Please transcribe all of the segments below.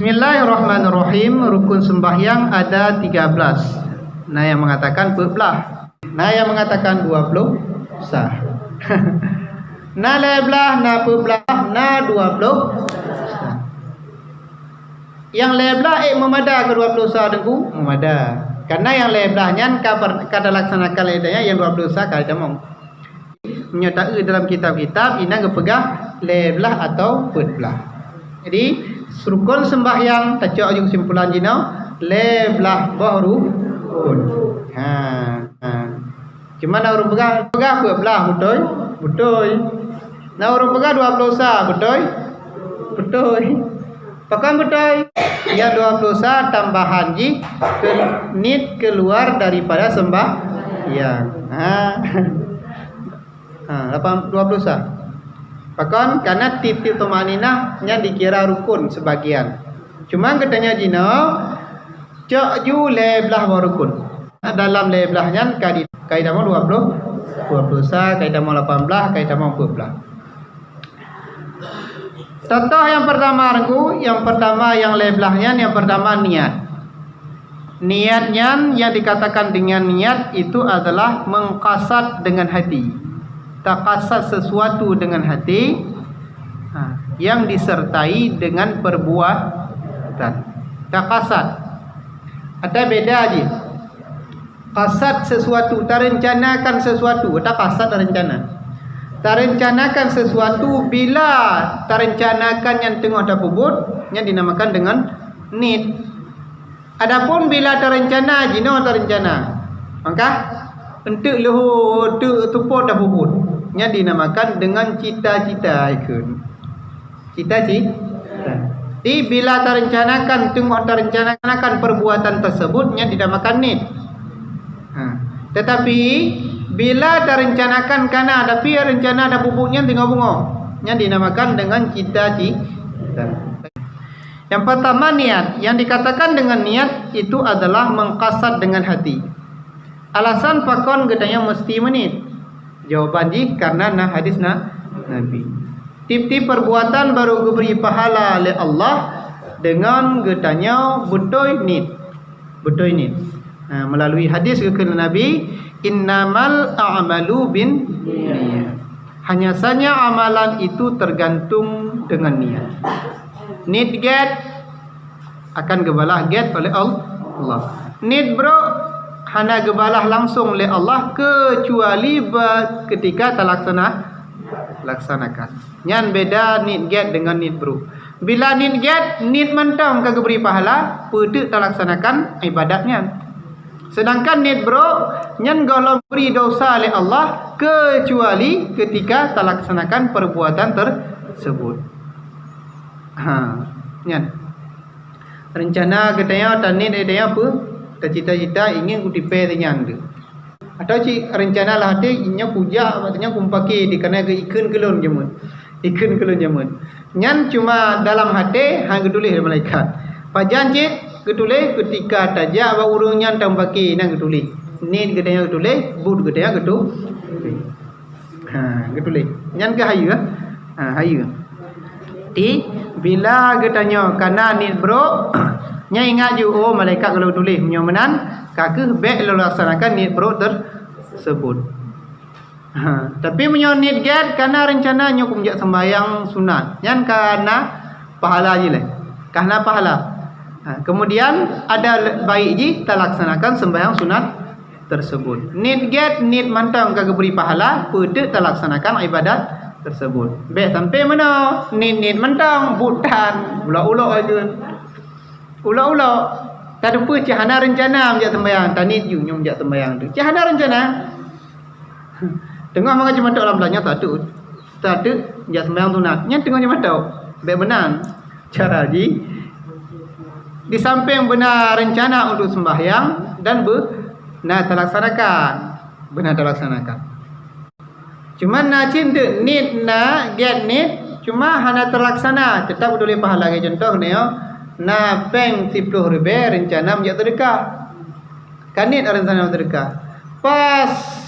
Bismillahirrahmanirrahim. Rukun sembahyang ada 13. Nah yang mengatakan berbelah. Nah yang mengatakan 20 sah. Nah lebelah, nah berbelah, nah 20 sah. Yang lebelah memada ke 20 sah dengku memada. Karena yang lebelahnya kada laksanakan ledanya yang 20 sah kada mau. Menyertai dalam kitab-kitab ina gepegang lebelah atau berbelah. Jadi rukun sembahyang tajuk ujung simpulan jino lebelah baru rukun. Cuma na urung pegang berbelah betul. Na urung pegang 20 sah betul. Pakai betul. Ya 20 sah tambahan ji nit keluar daripada sembahyang. 20 sah. Pakon karena tip-tip tumaninah nya dikira rukun sebagian. Cuma katanya jino cok ju lebelah rukun. Dalam lebelahnya kaidah mau 20 sah, kaidah mau 18, kaidah mau 12. Contoh yang pertama yang lebelahnya yang pertama niat. Niatnya yang dikatakan dengan niat itu adalah mengqasad dengan hati. Takasat sesuatu dengan hati yang disertai dengan perbuatan. Takasat ada beda aja. Kasat sesuatu, terencanakan sesuatu. Ada kasat rencana. Terencanakan sesuatu bila terencanakan yang tengah ada bubut yang dinamakan dengan need. Adapun bila terencana jino terencana, maka untuk luhur tuput dah bubut nya dinamakan dengan cita-cita ikun. Cita-cita. Jadi bila terencanakan tengok terencanakan perbuatan tersebutnya dinamakan need. Tetapi bila terencanakan kana tapi rencana ada bubuknya tengok bunga nya dinamakan dengan cita-cita. Yang pertama niat. Yang dikatakan dengan niat itu adalah mengqasad dengan hati. Alasan pakon gedanya mesti menit. Jawaban ji karena hadis Nabi. Tip-tip perbuatan baru diberi pahala oleh Allah dengan gedanya betul nit. Melalui hadis kepada Nabi, innamal a'malu bin niat. Hanya saja amalan itu tergantung dengan niat. Need get akan gebalah get oleh Allah. Need bro hana gebalah langsung oleh Allah kecuali ketika laksanakan. Nyan beda need get dengan need bro. Bila need get, need mentang kagak beri pahala, pada terlaksanakan ibadatnya. Sedangkan need bro, nyan golong beri dosa oleh Allah kecuali ketika terlaksanakan perbuatan tersebut. Nyan. Rencana katanya tanid ada apa? Cita-cita ingin kutipe dengan tu. Atau rencana lah hati inya puja katanya kumpaki di kana ke ikan kelon jamun. Nyan cuma dalam hati hang gedulih malaikat. Pajan cit gedulih ketika tajak ba urungnya tambaki nang gedulih. Ni gedanya gedulih, bud gedanya gedulih. Gedulih. Nyan ke hayu hayu. Di bila gedanya kana ni bro nya ingat ju malaikat kalau tulis punya menan kakek baik lo laksanakan niat bro tersebut. Tapi punya niat get karena rencananya kumjak sembahyang sunat yang karena pahala je lah. Karena pahala. Kemudian ada baik je terlaksanakan sembahyang sunat tersebut. Niat get niat mantang kakek beri pahala pada terlaksanakan ibadat tersebut. Baik sampai mana niat mantang butan ulah-ulah aja. Ulah-ulah tak ada apa cahana rencana menjak sembahyang tanit you menjak sembahyang tu cahana rencana tengah macam matok dalam belanya tak ada menjak sembahyang sunat nya tengah matok baik benar cara di samping benar rencana untuk sembahyang dan benar terlaksanakan cuma nak cinta need get need cuma hana terlaksana tetap boleh pahala contoh ni na peng 10 ribu rencana menjak terdekat. Kanit rencana terdekat. Pas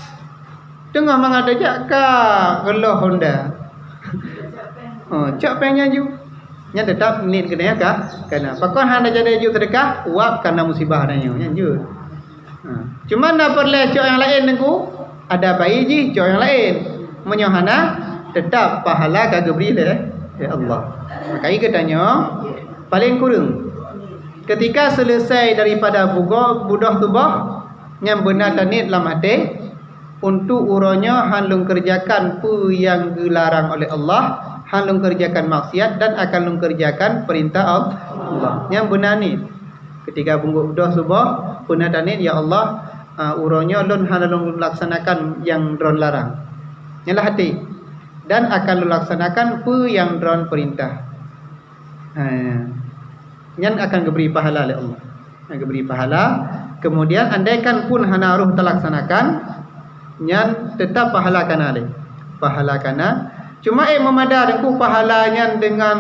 tengah mengada jak ka geloh Honda. Cak pengnya ju. nya tetap niat kena kena pakon handa jadi ju sedekah wak karena musibah adanya nya je. Cuma nak perle cok yang lain nengku ada bayi ji cok yang lain menyohana tetap pahala kagak beri ya Allah. Maka katanya paling kurang ketika selesai daripada budah tubah yang benar tanit dalam hati untuk uronya handung kerjakan pu yang dilarang oleh Allah, handung kerjakan maksiat dan akan lung kerjakan perintah Allah. Yang benar ni ketika budah tubah benar tanit ya Allah uronya lun handung laksanakan yang dron larang. Nyalah hati dan akan laksanakan pu yang dron perintah. Yang akan diberi pahala oleh Allah. Yang diberi pahala. Kemudian andaikan pun hana ruh terlaksanakan, yang tetap pahala kana oleh. Pahala kana. Cuma memadar ku pahalanya dengan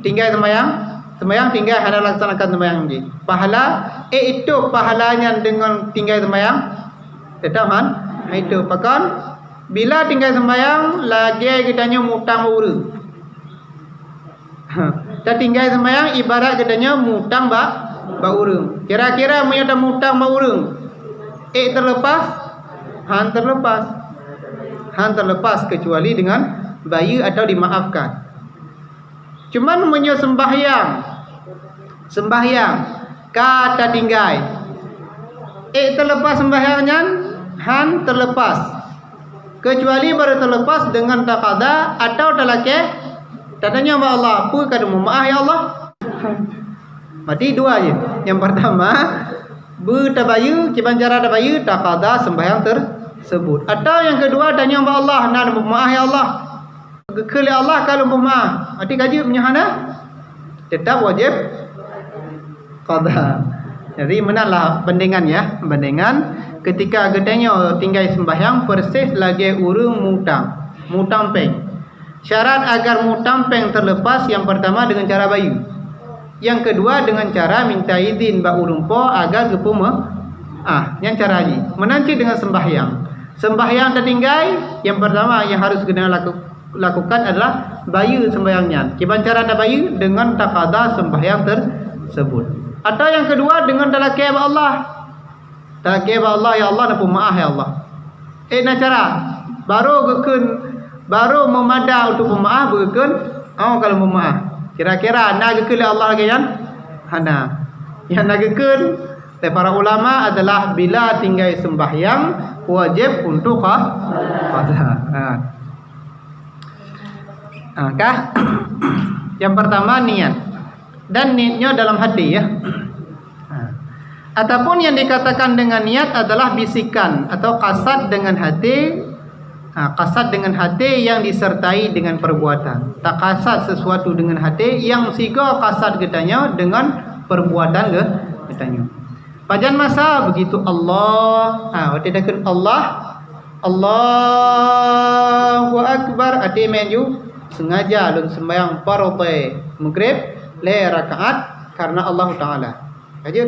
tinggal sembahyang tinggal hana laksanakan sembahyang je. Pahala itu pahalanya dengan tinggal sembahyang tetap itu pakan bila tinggal sembahyang lagi kitanya mutang urang. Tak tinggal sembahyang ibarat katanya mutang ba urang. Kira-kira menyata mutang ba urang. Terlepas han terlepas kecuali dengan bayi atau dimaafkan. Cuman menyo sembahyang kata tinggal. Terlepas sembahyangnya han terlepas. Kecuali baru terlepas dengan taqada atau talake tadanya wa Allah apa kada maaf ya Allah. Mati dua je. Yang pertama bertabayu kiban cara tabayu taqada sembahyang tersebut. Atau yang kedua tanya wa Allah nak maaf ya Allah. Gekali Allah kalau maaf. Mati kaji menyahana tetap wajib qada. Jadi menalah bandingan ya, bandingan ketika gedenya tinggal sembahyang persis lagi urung mutang peng. Syarat agar mutang peng terlepas yang pertama dengan cara bayu. Yang kedua dengan cara minta izin ba urung po agar gepu yang cara haji. Menanti dengan sembahyang. Sembahyang tertinggal yang pertama yang harus kena lakukan adalah bayu sembahyangnya. Kiban cara ada bayu dengan taqada sembahyang tersebut. Atau yang kedua dengan talaqi Allah. Talaqi Allah ya Allah nak maaf ya Allah. Nak cara baru memada untuk pemaaf berken kalau pemaaf kira-kira nak gekeli Allah lagi yang hana yang nak geken para ulama adalah bila tinggal sembahyang wajib untuk qada. Yang pertama niat dan niatnya dalam hati ya. Ataupun yang dikatakan dengan niat adalah bisikan atau qasad dengan hati. Qasad dengan hati yang disertai dengan perbuatan. Tak qasad sesuatu dengan hati yang siga qasad getanya dengan perbuatan getanya. Pajan masa begitu Allah. Waktu dah Allah Allahu Akbar ati menju sengaja lun sembahyang fardhu maghrib le rakaat karena Allah Taala. Aja.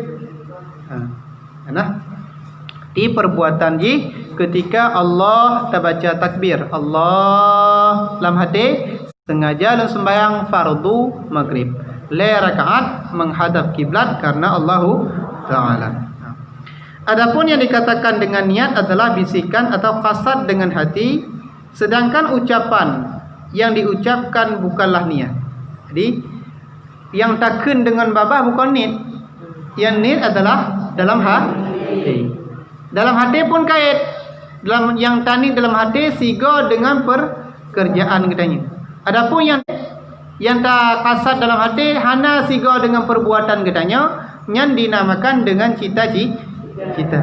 Di perbuatan ji ketika Allah terbaca takbir Allah dalam hati sengaja lun sembahyang fardu maghrib le rakaat menghadap kiblat karena Allah Taala. Adapun yang dikatakan dengan niat adalah bisikan atau qasad dengan hati, sedangkan ucapan yang diucapkan bukanlah niat. Jadi yang takun dengan babah bukan niat. Yang niat adalah dalam hati. Dalam hati pun kait. Dalam yang tani dalam hati siga dengan pekerjaan katanya. Adapun yang tak kasat dalam hati hana siga dengan perbuatan katanya, yang dinamakan dengan cita-cita.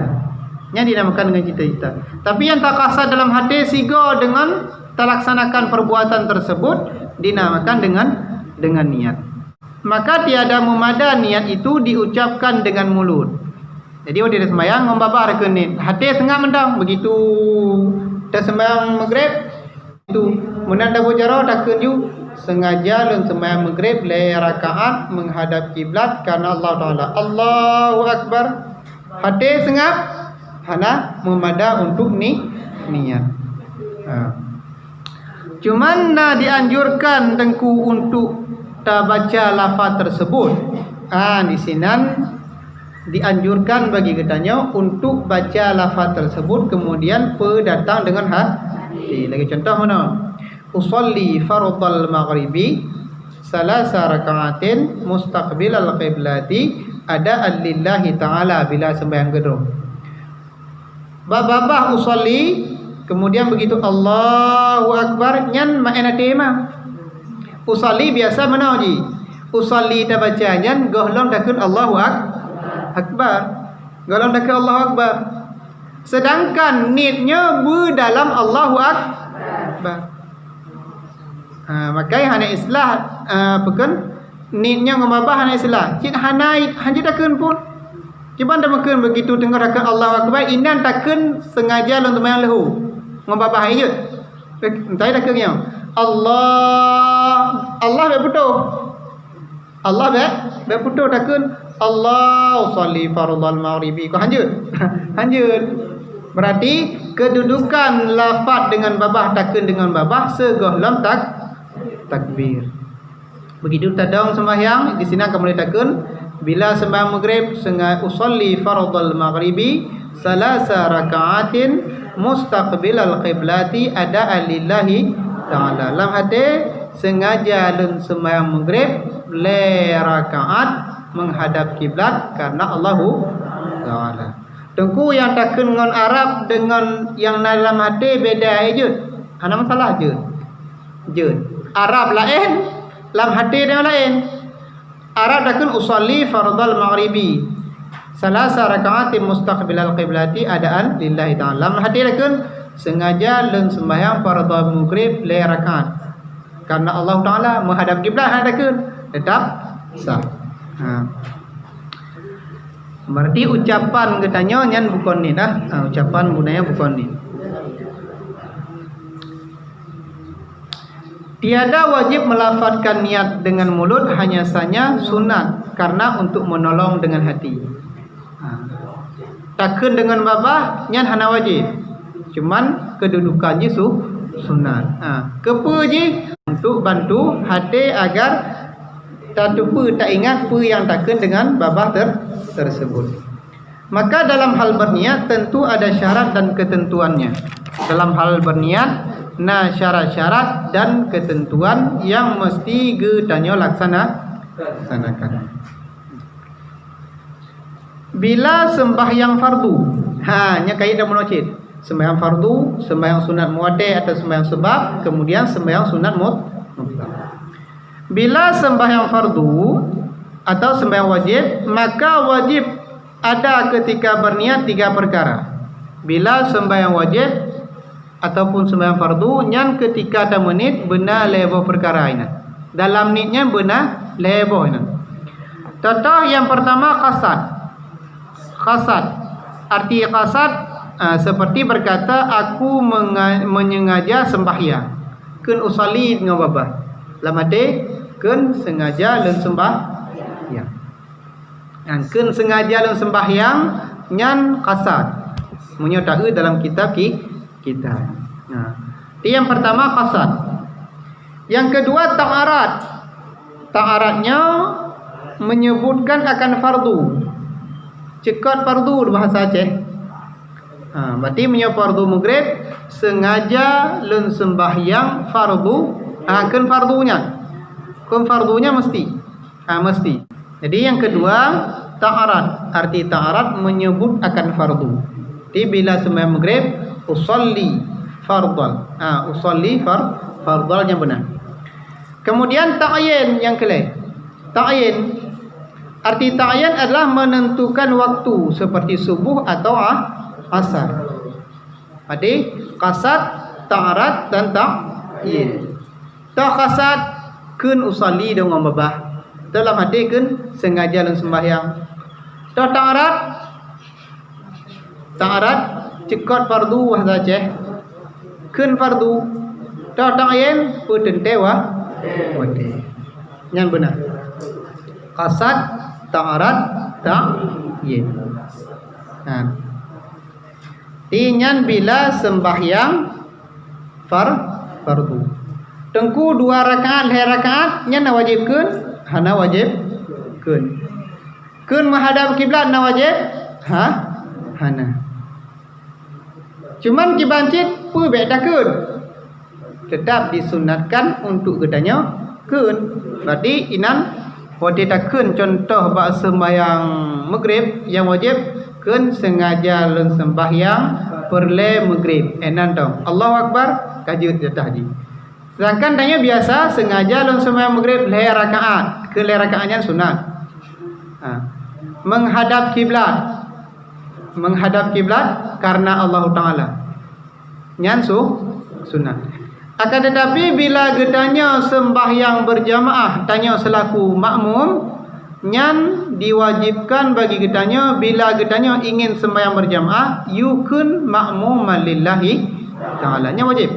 Yang dinamakan dengan cita-cita. Tapi yang tak kasat dalam hati siga dengan terlaksanakan perbuatan tersebut dinamakan dengan niat. Maka tiada memada niat itu diucapkan dengan mulut. Jadi waktu dia sembahyang membabar ke niat. Hati tengah mendang begitu dah sembahyang maghrib itu menanda bojaro dah kenju sengaja lun sembahyang maghrib le rakaat menghadap kiblat karena Allah Taala. Allahu Akbar. Hati sengap hana memada untuk niat. Cuman dianjurkan tengku untuk ta baca lafaz tersebut. Di sini dianjurkan bagi kitanya untuk baca lafaz tersebut kemudian datang dengan hati. Lagi contoh mana? Usolli fardal maghribi salasa rakaatin mustaqbilal qiblati ada'an lillahi ta'ala bila sembahyang kedua. Babah usolli kemudian begitu Allahu Akbar nyan makna tema. Usolli biasa mana ji? Usolli ta baca nyan gohlong takun Allahu Akbar. Gohlong takun Allahu Akbar. Sedangkan niatnya dalam Allahu Akbar. Makai hana islah pekan niatnya ngabah hana islah. Cik hanai hanji takun pun. Cuba anda mungkin begitu dengar akan Allahu Akbar inan takun sengaja untuk main lahu. Ngabah ayat. Entai takunnya. Allah betul. Allah betul takun Allah sholli fardal maghribi. Kau hanjut. Hanjut. Berarti kedudukan lafaz dengan babah takun dengan babah segohlom takbir. Begitu tadang sembahyang di sini akan mulai takun bila sembahyang maghrib sengaja usolli fardal maghribi salasa rakaatin mustaqbilal qiblati ada'an lillahi ta'ala. Dalam hati sengaja lun sembahyang maghrib le rakaat menghadap kiblat karena Allahu Ta'ala. Tengku yang takun dengan Arab dengan yang dalam hati beda aja. Ana masalah je. Arab lain, dalam hati dia lain. Arab takun usolli fardal maghribi salasa rakaatin mustaqbilal qiblati adaan lillahi ta'ala. Dalam hati takun sengaja lun sembahyang fardal maghrib le rakaat karena Allah Ta'ala menghadap kiblat takun tetap sah. Berarti ucapan katanya nyan bukan ni dah. Ucapan gunanya bukan ni. Tiada wajib melafazkan niat dengan mulut, hanya saja sunat karena untuk menolong dengan hati. Takun dengan babah nyan hana wajib. Cuman kedudukannya sunat. Kepa je untuk bantu hati agar tak lupa tak ingat apa yang takun dengan babah tersebut. Maka dalam hal berniat tentu ada syarat dan ketentuannya. Dalam hal berniat syarat-syarat dan ketentuan yang mesti kita laksanakan. Bila sembahyang fardu, nya kait dan munajat. Sembahyang fardu, sembahyang sunat muwaddi' atau sembahyang sebab, kemudian sembahyang sunat mutlak. Bila sembahyang fardu atau sembahyang wajib, maka wajib ada ketika berniat 3 perkara. Bila sembahyang wajib ataupun sembahyang fardu nyan ketika ada menit benar lebo perkara ini. Dalam niatnya benar lebo ini. Contoh yang pertama qasad. Arti qasad seperti berkata aku menyengaja sembahyang. Kun usolli dengan babah. Dalam hati kun sengaja lun sembahyang. Kun sengaja lun sembahyang nyan qasad. Menyatakan dalam kitab kita. Yang pertama qasad. Yang kedua ta'arad. Ta'aradnya menyebutkan akan fardu. Cekot fardu bahasa Aceh. Berarti punya fardu maghrib sengaja lun sembahyang fardu. Kan fardunya mesti. Mesti. Jadi yang kedua ta'arad. Arti ta'arad menyebut akan fardu. Jadi bila sembahyang maghrib usolli fardal. Usolli fardal yang benar. Kemudian ta'yin yang kelima. Ta'yin. Arti ta'yin adalah menentukan waktu seperti subuh atau asar. Jadi qasad, ta'arad dan ta'yin. Qasad kun usolli dengan babah. Dalam hati kun sengaja dan sembahyang. Ta'arad cekot fardu bahasa Aceh. Kun fardu. Ta'yin putente wajib. Yang benar. Qasad, ta'arad, ta'yin. Tinyan bila sembahyang fardu. tengku 2 rakaat 2 rakaat nya na wajib keun hana wajib keun menghadap kiblat na wajib hana cuman kibancit pu beda keun tetap disunatkan untuk gedanya keun berarti inan wajib tak keun contoh bak sembahyang maghrib yang wajib keun sengaja lun sembahyang perle maghrib enan tau Allahu akbar kajut jatah ji sedangkan tanya biasa sengaja lun sembahyang maghrib 2 rakaat ke 2 rakaatnya sunat menghadap kiblat karena Allah Taala nyan sunat akan tetapi bila gedanya sembahyang berjamaah tanya selaku makmum nyan diwajibkan bagi gedanya bila gedanya ingin sembahyang berjamaah yukun makmuman lillahi ta'ala nya wajib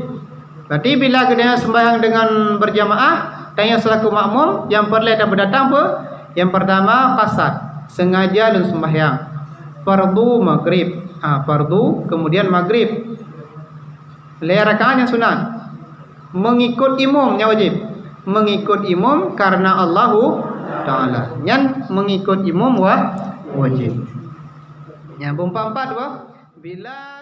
berarti bila gedanya sembahyang dengan berjamaah tanya selaku makmum yang perlu dan berdatang apa yang pertama qasad sengaja dan sembahyang fardu maghrib fardu kemudian maghrib 2 rakaat yang sunat mengikut imam yang wajib mengikut imam karena Allahu Ta'ala yang mengikut imam wajib yang 4 bila